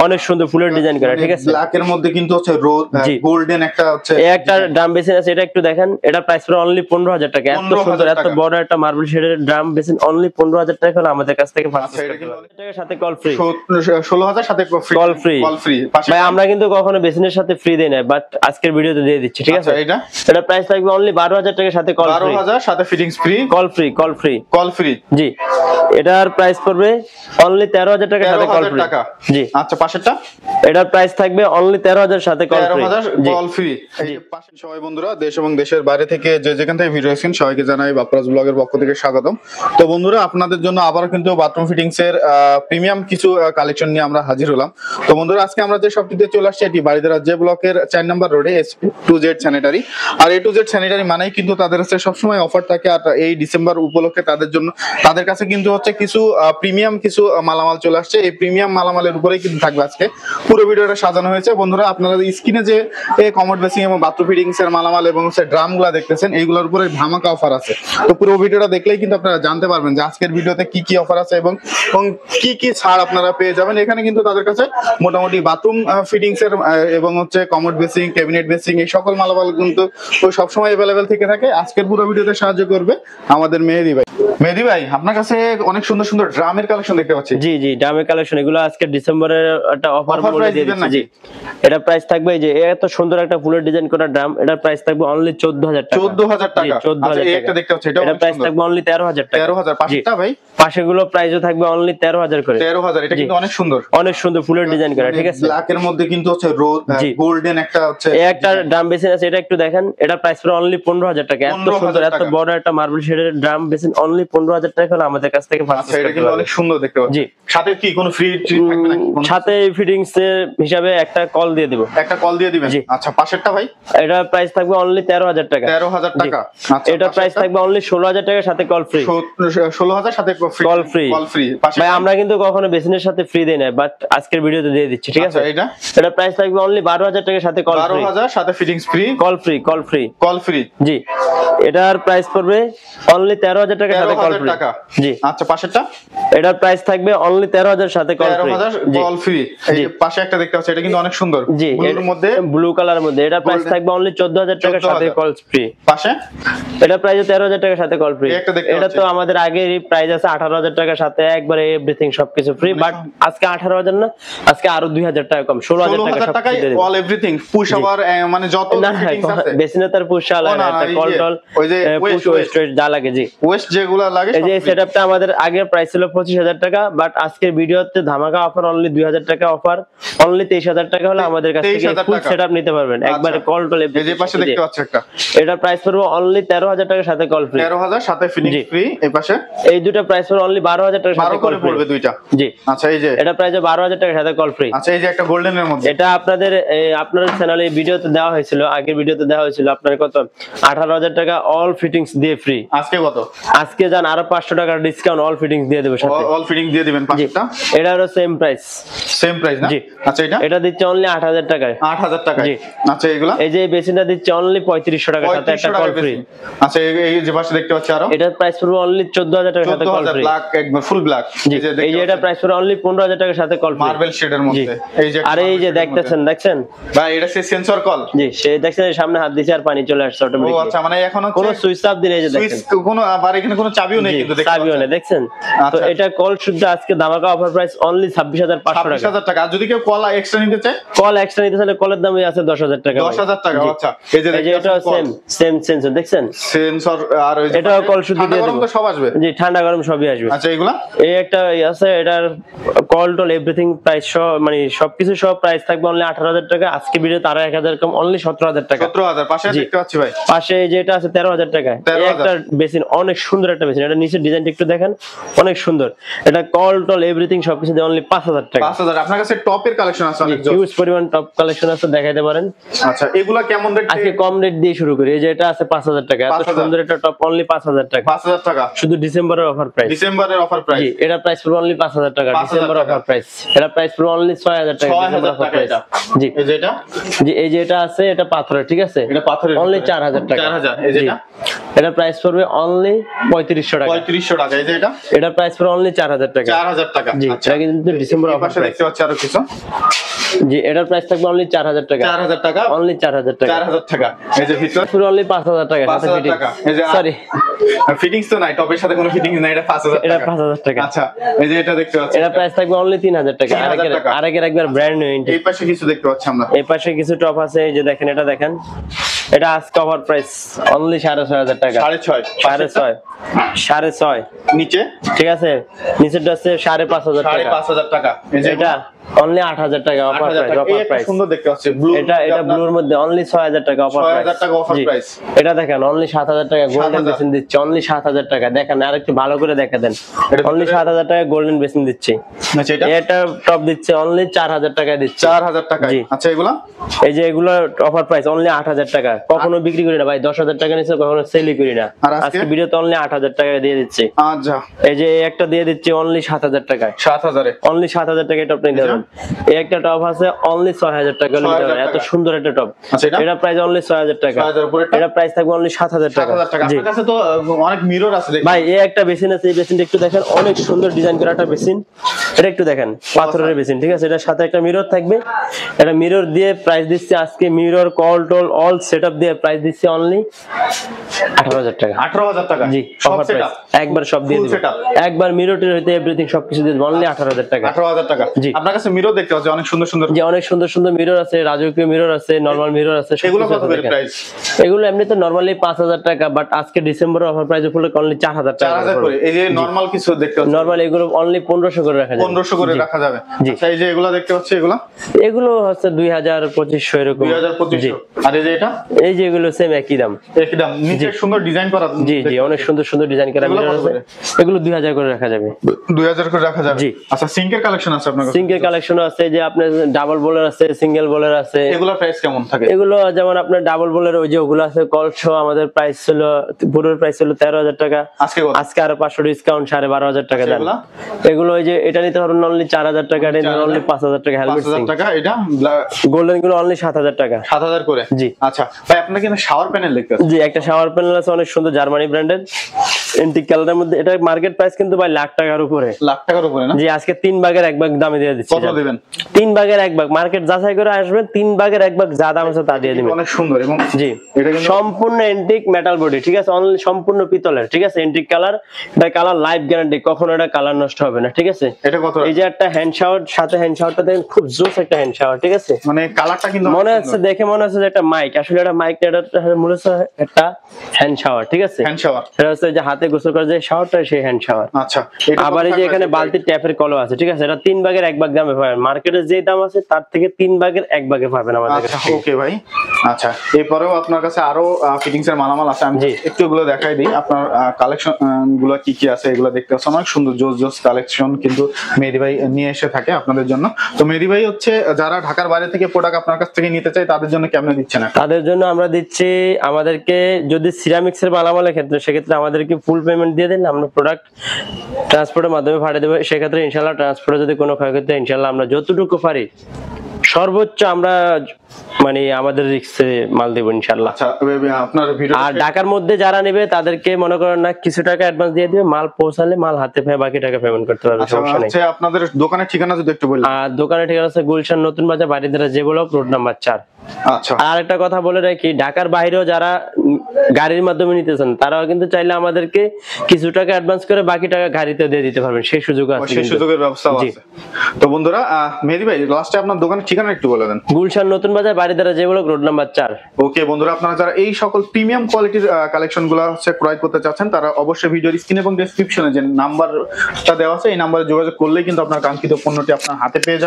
অনেক সুন্দর ফুলের ডিজাইন করা, ঠিক আছে। ব্ল্যাক এর মধ্যে কিন্তু হচ্ছে গোল্ডেন একটা হচ্ছে একটা ড্রাম বেসিন আছে, এটা একটু দেখেন। এটা প্রাইস পড়ে অনলি 15000 টাকা। এত সুন্দর এত বড় একটা মার্বেল শেডের ড্রাম বেসিন অনলি 15000 টাকা হলে আমাদের কাছ থেকে পারচেজ করতে পারবেন। টাকার সাথে কল ফ্রি, 16000 সাথে কল ফ্রি। ভাই আমরা কিন্তু কখনো বেসিনের সাথে ফ্রি দেই না, বাট আজকের ভিডিওতে দিয়ে দিচ্ছি, ঠিক আছে। এটা প্রাইস থাকবে অনলি 12000 টাকার সাথে কল ফ্রি, 12000 সাথে ফিটিংস ফ্রি, কল ফ্রি, কল ফ্রি, কল ফ্রি। জি, এটার প্রাইস পড়বে অনলি 13000 টাকার সাথে কল ফ্রি। জি, আচ্ছা পাশেরটা এটার প্রাইস থাকবে অনলি 13000 সাথে কল ফ্রি, 13000 কল ফ্রি। এই পাশে সবাই বন্ধুরা দেশ এবং দেশের বাইরে থেকে যে যেখান থেকে ভিডিও দেখছেন সবাইকে জানাই বাপ্পারাজ ব্লগের পক্ষ থেকে স্বাগতম। তো বন্ধুরা আপনাদের জন্য আবার কিন্তু বাথরুম ফিটিংস এর প্রিমিয়াম কিছু কালেকশন নিয়ে আমরা হাজির হলাম। তো বন্ধুরা আজকে আমরা যে শপটিতে চলে আসছি এটি বাড়িধারা যে ব্লকের 4 নম্বর রোডে A2Z স্যানিটারি। আর A2Z স্যানিটারি মানেই কিন্তু তাদের কাছে সবসময় অফার থাকে। আর এই ডিসেম্বর উপলক্ষে তাদের কাছে কিন্তু হচ্ছে কিছু প্রিমিয়াম কিছু মালামাল চলে আসছে। এই প্রিমিয়াম মালামালের উপরেই কিন্তু থাকবে আজকে পুরো ভিডিওটা সাজানো হয়েছে। বন্ধুরা আপনারা স্ক্রিনে যে কমোড বেসিং এবং বাথরুম ফিটিংস এর মালামাল এবং ড্রামগুলো দেখতেছেন এইগুলোর উপরে ধামাকা অফার আছে। তো পুরো ভিডিওটা দেখলেই কিন্তু আপনারা জানতে পারবেন যে আজকের ভিডিওতে কি কি অফার আছে এবং কি কি ছাড় আপনারা পেয়ে যাবেন। এখানে কিন্তু তাদের কাছে মোটামুটি বাথরুম ফিটিংস এর এবং হচ্ছে কমোড বেসিং, ক্যাবিনেট বেসিং এই সকল মালামাল কিন্তু সবসময় অ্যাভেলেবেল থেকে থাকে। আজকের পুরো ভিডিওতে সাহায্য করবে আমাদের মেহেদি ভাই। মেহেদি ভাই আপনার কাছে অনেক সুন্দর সুন্দর ড্রামের কালেকশন দেখতে পাচ্ছি। জি জি, ড্রামের কালেকশন এগুলো আজকে ডিসেম্বরের একটা অফার বলে দিয়ে দিচ্ছি। জি, এটা প্রাইস থাকবে এই যে এত সুন্দর একটা ফুলের ডিজাইন করা ড্রাম, এটার প্রাইস থাকবে অনলি 14000 টাকা। 14000 টাকা। আচ্ছা একটা দেখতে পাচ্ছি, এটা প্রাইস থাকবে অনলি 13000 টাকা। 13000 পাশেরটা ভাই? পাশেগুলো প্রাইসও থাকবে অনলি 13000 করে। 13000 এটা কিন্তু অনেক সুন্দর, অনেক সুন্দর ফুলের ডিজাইন করা, ঠিক আছে। ব্ল্যাক এর মধ্যে কিন্তু হচ্ছে গোল্ডেন একটা হচ্ছে একটা ড্রাম বেসিন আছে, এটা একটু দেখেন। এটা প্রাইস পড়ে অনলি 15000 টাকা। এত সুন্দর এত বড় একটা মার্বেল শেডের ড্রাম বেসিন অনলি 15000 টাকা হলে আমাদের কাছ থেকে পারচেজ করতে পারবেন। এটা কিন্তু অনেক সুন্দর দেখতে পাচ্ছি। জি, সাথে কি কোনো ফ্রি থাকবে নাকি? সাথে ফিটিংস এর হিসাবে একটা কল দিয়ে দিব। একটা কল দিয়ে দিবেন। আচ্ছা পাশেরটা ভাই? এটা প্রাইস থাকবে অনলি 13000 টাকা। 13000 টাকা। আচ্ছা এটা প্রাইস থাকবে অনলি 16000 টাকার সাথে কল ফ্রি। 16000 সাথে কল ফ্রি, কল ফ্রি। ভাই আমরা কিন্তু কখনো বেসিনের সাথে ফ্রি দেই না, বাট আজকের ভিডিওতে দিয়ে দিচ্ছি, ঠিক আছে। এটা প্রাইস থাকবে অনলি 12000 টাকার সাথে কল ফ্রি, 12000 সাথে ফিটিংস ফ্রি, কল ফ্রি, কল ফ্রি, কল ফ্রি। জি, এটার প্রাইস পড়বে অনলি 13000 টাকার সাথে কল ফ্রি। জি, আচ্ছা পাশেরটা? এটার প্রাইস থাকবে অনলি 13000 সাথে কল ফ্রি, 13000 কল ফ্রি। এই যে পাশে একটা দেখতে পাচ্ছি, এটা কিন্তু অনেক সুন্দর, জি, এর মধ্যে ব্লু কালারের মধ্যে। এটা প্রাইস থাকবে অনলি 14000 টাকার সাথে কল ফ্রি। পাশে এটা প্রাইস 13000 টাকার সাথে কল ফ্রি। এটা তো আমাদের আগের প্রাইস আছে 18000 টাকার সাথে একবারে এভরিথিং সবকিছু ফ্রি, বাট আজকে 18000 না, আজকে আরো 2000 টাকা কম, 16000 টাকা সব দিয়ে দেব। অল এভরিথিং পুশ আওয়ার মানে যত ফিটিংস আছে বেসিনে তার পুশ আলাদা একটা কল টল ওই যে পুশ ওয়েস্ট যা লাগে। জি, ওয়েস্ট যেগুলো লাগে এই যে সেটআপটা আমাদের আগের প্রাইস ছিল 25000 টাকা, বাট আজকের ভিডিওতে ধামাকা অফার অনলি 2000 টাকা অফার, অনলি 23000 টাকা হলে আমাদের কাছ থেকে ফুল সেটআপ নিতে পারবেন একবারে কল টল। এই যে পাশে দেখতে পাচ্ছেন একটা, এটা প্রাইস পড়বে অনলি 13000 টাকার সাথে কল ফ্রি, 13000 সাথে ফিটিংস ফ্রি। এই পাশে এই দুটো প্রাইস পড়বে অনলি 12000 টাকার সাথে কল ফ্রি পড়বে দুইটা। জি, আচ্ছা এই যে এটা প্রাইস 12000 টাকার সাথে কল ফ্রি। আচ্ছা এই যে একটা গোল্ডেনের মধ্যে, এটা আপনাদের চ্যানেলে ভিডিওতে দেওয়া হয়েছিল, আগের ভিডিওতে দেওয়া হয়েছিল আপনার কত 18000 টাকা অল ফিটিংস দিয়ে ফ্রি। আজকে কত? আজকে জান আরো 500 টাকার ডিসকাউন্ট অল ফিটিংস দিয়ে দেব সাথে। অল ফিটিং দিয়ে দিবেন। পাশেরটা? এটারও সেম প্রাইস না? জি। আচ্ছা এটা দিচ্ছে অনলি 8000 টাকায়। 8000 টাকা। জি। আচ্ছা এগুলা? এই যে বেসিনটা দিচ্ছে অনলি 3500 টাকার সাথে একটা কল ফ্রি। আচ্ছা এই যে পাশে দেখতে পাচ্ছি আরো, এটার প্রাইস পড়বে অনলি 14000 টাকার সাথে কল ফ্রি। ব্ল্যাক একদম ফুল ব্ল্যাক। এই যে এটা প্রাইস পড়বে অনলি 15000 টাকার সাথে কল ফ্রি, মার্বেল শেডের মধ্যে। এই যে আর এই যে দেখছেন ভাই এটা সেন্সর কল। জি, সে দেখছেন সামনে হাত দিছে আর পানি চলে আসছে অটোমেটিক। ও আচ্ছা, মানে এখন কোন সুইচ চাপ দিলে এই যে দেখেন কোনো আবার এখানে কোনো চাবিও নেই কিন্তু দেখতে চাবিও নেই, দেখছেন। তো এটা কল শুদ্ধ আজকে ধামাকা অফার প্রাইস অনলি 26500 টাকা। 26000 টাকা। আর যদি কেউ কল এক্সট্রা নিতে চায়, কল এক্সট্রা নিতে চাইলে কলের দামই আছে 10000 টাকা। 10000 টাকা। আচ্ছা এই যে এটা সেম সেন্সর দেখছেন, সেন্সর। আর ওই যে এটা কল শুদ্ধ দিয়ে দেব, তো সব আসবে। জি, ঠান্ডা গরম সবই আসবে। আচ্ছা এগুলা এই একটা আছে, এটার কল টল এভরিথিং প্রাইস সব মানে সবকিছু সব প্রাইস থাকবে অনলি 18000 টাকা। আজকে ভিডিওতে আরো 1000 কম অনলি 17000 টাকা। 17000 পাশে দেখতে পাচ্ছি ভাই। পাশে যেটা আছে 13000 টাকা। এই একটা বেসিন অনেক সুন্দর একটা বেসিন, এটা নিচের ডিজাইনটা একটু দেখেন অনেক সুন্দর। এটা কল টল এভরিথিং সবকিছু দিয়ে অনলি 5000 টাকা। 5000। আপনার কাছে টপের কালেকশন আছে অনেক, হিউজ পরিমাণ টপ কালেকশন আছে, দেখাইতে পারেন। আচ্ছা এগুলা কেমন রেট? আজকে কম রেট দিয়ে শুরু করি। এই যে এটা আছে 5000 টাকা, এত সুন্দর একটা টপ অনলি 5000 টাকা। 5000 টাকা শুধু ডিসেম্বরের অফার প্রাইস। ডিসেম্বরের অফার প্রাইস। জি, এটা প্রাইস পুরো অনলি 5000 টাকা ডিসেম্বর অফার প্রাইস। এটা প্রাইস পুরো অনলি 6000 টাকা ডিসেম্বর অফার প্রাইস। জি, এই যে এটা, জি, এই যে এটা আছে, এটা পাথরের, ঠিক আছে। এটা পাথরের অনলি 4000 টাকা। 4000। এই যে এটা এটা প্রাইস পড়বে অনলি 3500 টাকা। 3500 টাকা। এই যে এটা প্রাইস পড়বে অনলি 4000 টাকা। 4000 টাকা। জি, এটা কিন্তু ডিসেম্বর অফার পাশে দেখতে পাচ্ছি আরো কিছু। জি, এটার প্রাইস থাকবে অনলি 4000 টাকা। 4000 টাকা, অনলি 4000 টাকা। 4000 টাকা। এই যে ভিতর পুরো অনলি 5000 টাকা সাথে ফিটিং। এই যে সরি, ফিটিংস তো নাই, টপের সাথে কোনো ফিটিংস নাই, এটা 5000 টাকা। এটা 5000 টাকা। আচ্ছা, এই যে এটা দেখতে পাচ্ছি, এটা প্রাইস থাকবে অনলি 3000 টাকা। আরেকের একবার ব্র্যান্ড নিউ ইনটেক। এই পাশে কিছু দেখতে পাচ্ছি আমরা। এই পাশে কিছু টপ আছে, এই যে দেখেন, এটা দেখেন, এটা আজকে অফার প্রাইস অনলি 6500 টাকা। 6.5 6.5 নিচে, ঠিক আছে, নিচেরটা আছে 5500 টাকা। 5500 টাকা। এই যে এটা অনলি 8000 টাকা অফার প্রাইস। সুন্দর দেখতে পাচ্ছি ব্লু, এটা ব্লুর মধ্যে অনলি 6000 টাকা অফার প্রাইস। 6000 টাকা অফার প্রাইস। এটা দেখেন অনলি 7000 টাকা গোল্ডেন বেসিন দিচ্ছে, অনলি 7000 টাকা। দেখেন আরেকটু ভালো করে দেখা দেন, অনলি 7000 টাকা গোল্ডেন বেসিন দিচ্ছে। আচ্ছা, এটা টপ দিচ্ছে অনলি 4000 টাকা দিচ্ছে। 4000 টাকা। আচ্ছা, এগুলা এই যে এগুলো অফার প্রাইস অনলি 8000 টাকা। কখনো বিক্রি করি না ভাই 10000 টাকা নিচে, কখনো সেলই করি না। আজকে ভিডিওতে অনলি 8000 টাকা দিয়ে দিচ্ছি। আচ্ছা, এই যে একটা দিয়ে দিচ্ছি অনলি 7000 টাকায়। 7000 এ অনলি 7000 টাকা টপ নিতে পারবেন। এই একটা টপ আছে অনলি 6000 টাকা নিতে পারবেন, এত সুন্দর একটা টপ। এটা প্রাইস অনলি 6000 টাকা। এটা প্রাইস থাকবে অনলি 7000 টাকা। জি, আপনার কাছে তো অনেক মিরর আছে দেখুন ভাই। এই একটা বেসিন আছে, এই বেসিনটা একটু দেখেন, অনেক সুন্দর ডিজাইন করা একটা বেসিন। এটা একটু দেখেন, পাথরের বেসিন, ঠিক আছে। এটার সাথে একটা মিরর থাকবে। এটা মিরর দিয়ে প্রাইস দিচ্ছে আজকে, mirror call toll all setup দিয়ে প্রাইস দিচ্ছে অনলি 18000 টাকা। 18000 টাকা। জি, সব সেটআপ একবার সব দিয়ে দিব, একবার মিরর টির হইতে এভরিথিং সবকিছু দিয়ে দিব অনলি 18000 টাকা। 18000 টাকা। জি, আপনার কাছে মিরর দেখতে পাচ্ছি অনেক সুন্দর সুন্দর। যে অনেক সুন্দর সুন্দর মিরর আছে, রাজকীয় মিরর আছে, নরমাল মিরর আছে। এগুলো কত করে প্রাইস? এগুলো এমনিতে নরমালি 5000 টাকা, বাট আজকে ডিসেম্বরের অফার প্রাইস উপলক্ষে অনলি 4000 টাকা। 4000 করে। এই যে নরমাল কিছু দেখতে পাচ্ছি, নরমাল এগুলো অনলি 1500 করে রাখা যাবে। 1500 করে রাখা যাবে। আচ্ছা, এই যে এগুলো দেখতে পাচ্ছি, এগুলো হচ্ছে 2000 2500 এরকম। 2000 2500। আর এই যে এটা, এই যে এগুলো সেম একই দাম। একই দাম, নিচে সুন্দর ডিজাইন করা। জি জি, অনেক সুন্দর সুন্দর ডিজাইন করা মিরর আছে। এগুলো 2000 করে রাখা যাবে। 2000 করে রাখা যাবে। জি। আচ্ছা, সিঙ্কের কালেকশন আছে আপনার কাছে? সিঙ্কের কালেকশন আছে, যে আপনার ডাবল বোলার আছে, সিঙ্গেল বোলার আছে। এগুলো প্রাইস কেমন থাকে? এগুলো যেমন আপনার ডাবল বোলার ওই যে ওগুলো আছে কলসো, আমাদের প্রাইস ছিল পুরো প্রাইস ছিল 13000 টাকা। আজকে আরো 500 ডিসকাউন্ট 12500 টাকা দেন। এগুলো ওই যে এটা নিতে পারবেন অনলি 4000 টাকা, এটা নিতে অনলি 5000 টাকা। হেলমেট 5000 টাকা। এটা গোল্ডেন গুলো অনলি 7000 টাকা। 7000 করে। জি। আচ্ছা ভাই, আপনার কিন্তু শাওয়ার প্যানেল দেখতে পাচ্ছি। জি, একটা শাওয়ার প্যানেল আছে অনেক সুন্দর, জার্মানি ব্র্যান্ডের, এন্টিক কালারের মধ্যে। এটা মার্কেট প্রাইস কিন্তু ভাই লাখ টাকার উপরে। লাখ টাকার উপরে না? জি, আজকে 3 ভাগের 1 ভাগ দামে দিয়ে দিচ্ছি। কত দিবেন? 3 ভাগের 1 ভাগ, মার্কেট যাচাই করে আসবেন, 3 ভাগের 1 ভাগ যা দাম আছে তা দিয়ে দিবেন। অনেক সুন্দর। এবং জি, এটা কিন্তু সম্পূর্ণ এন্টিক মেটাল বডি, ঠিক আছে, অনলি সম্পূর্ণ পিতলের, ঠিক আছে, এন্টিক কালার। এটা কালার লাইফ গ্যারান্টি, কখনো এটা কালার নষ্ট হবে না, ঠিক আছে। এটা কত? এই যে একটা হ্যান্ড শাওয়ার, সাথে হ্যান্ড শাওয়ারটা দেখেন, খুব জোস একটা হ্যান্ড শাওয়ার, ঠিক আছে। মানে কালারটা কিন্তু মনে হচ্ছে, দেখে মনে হচ্ছে যে একটা মাইক, আসলে এটা মাইক না, এটা মূলত একটা হ্যান্ড শাওয়ার, ঠিক আছে। Hand shower. এটা হচ্ছে যে হাতে গোসল করে যে শাওয়ারটা, সেই হ্যান্ড শাওয়ার। আচ্ছা, আবার এই যে এখানে বালতি ট্যাপের কলও আছে, ঠিক আছে। এটা 3 ভাগের 1 ভাগ দামে পাবেন, মার্কেটে যে দাম আছে তার থেকে 3 ভাগের 1 ভাগে পাবেন আমাদের কাছে। ওকে ভাই। আচ্ছা, এরপরেও আপনার কাছে আরো ফিটিংস এর মালামাল আছে, আমি একটু এগুলো দেখাই দিই। আপনার কালেকশন গুলো কি কি আছে এগুলো দেখতে পাচ্ছেন, অনেক সুন্দর জোস জোস কালেকশন কিন্তু মেহেদী ভাই নিয়ে এসে থাকে আপনাদের জন্য। তো মেহেদী ভাই হচ্ছে যারা ঢাকার বাইরে থেকে প্রোডাক্ট আপনার কাছ থেকে নিতে চায় তাদের জন্য কেমন দিচ্ছেন? তাদের জন্য আমরা দিচ্ছি, আমাদেরকে যদি সিরামিক্স এর মালামালের ক্ষেত্রে, সেক্ষেত্রে আমাদেরকে ফুল পেমেন্ট দিয়ে দিলে আমরা প্রোডাক্ট ট্রান্সপোর্টের মাধ্যমে পাঠিয়ে দেবো। সেক্ষেত্রে ইনশাল্লাহ ট্রান্সপোর্টে যদি কোনো ক্ষয়ক্ষতি, ইনশাল্লাহ আমরা যতটুকু পারি সর্বোচ্চ আমরা মানে আমাদের রিস্কে মাল দেবো ইনশাল্লাহ। আপনার ভিডিও আর ঢাকার মধ্যে যারা নেবে তাদেরকে মনে করেন না, কিছু টাকা অ্যাডভান্স দিয়ে দিবে, মাল পৌঁছালে মাল হাতে পেয়ে বাকি টাকা পেমেন্ট করতে পারবে, সমস্যা নেই। আচ্ছা, আপনাদের দোকানের ঠিকানা যদি একটু বলেন। আর দোকানের ঠিকানা আছে গুলশান নতুন বাজার, বাড়িধারা যে ব্লক, রোড নাম্বার 4। আচ্ছা, আর একটা কথা বলে রাখি, ঢাকার বাইরেও যারা গাড়ির মাধ্যমে নিতেছেন তারাও কিন্তু চাইলে আমাদেরকে কিছু টাকা অ্যাডভান্স করে বাকি টাকা গাড়িতে দিয়ে দিতে পারবেন, সেই সুযোগ আছে, সেই সুযোগের ব্যবস্থা আছে। তো বন্ধুরা, মেহেদী ভাই লাস্টে আপনার দোকানের ঠিকানা একটু বলে দেন। গুলশান নতুন বাজার, বাড়িধারা যে ব্লক, রোড নাম্বার 4। ওকে বন্ধুরা, আপনারা যারা এই সকল প্রিমিয়াম কোয়ালিটির কালেকশন গুলো হচ্ছে ক্রয় করতে চাচ্ছেন, তারা অবশ্যই ভিডিওর স্ক্রিন এবং ডেসক্রিপশনে যে নাম্বারটা দেওয়া আছে, এই নাম্বারে যোগাযোগ করলেই কিন্তু আপনার কাঙ্ক্ষিত পণ্যটি আপনার হাতে পেয়ে যাবেন।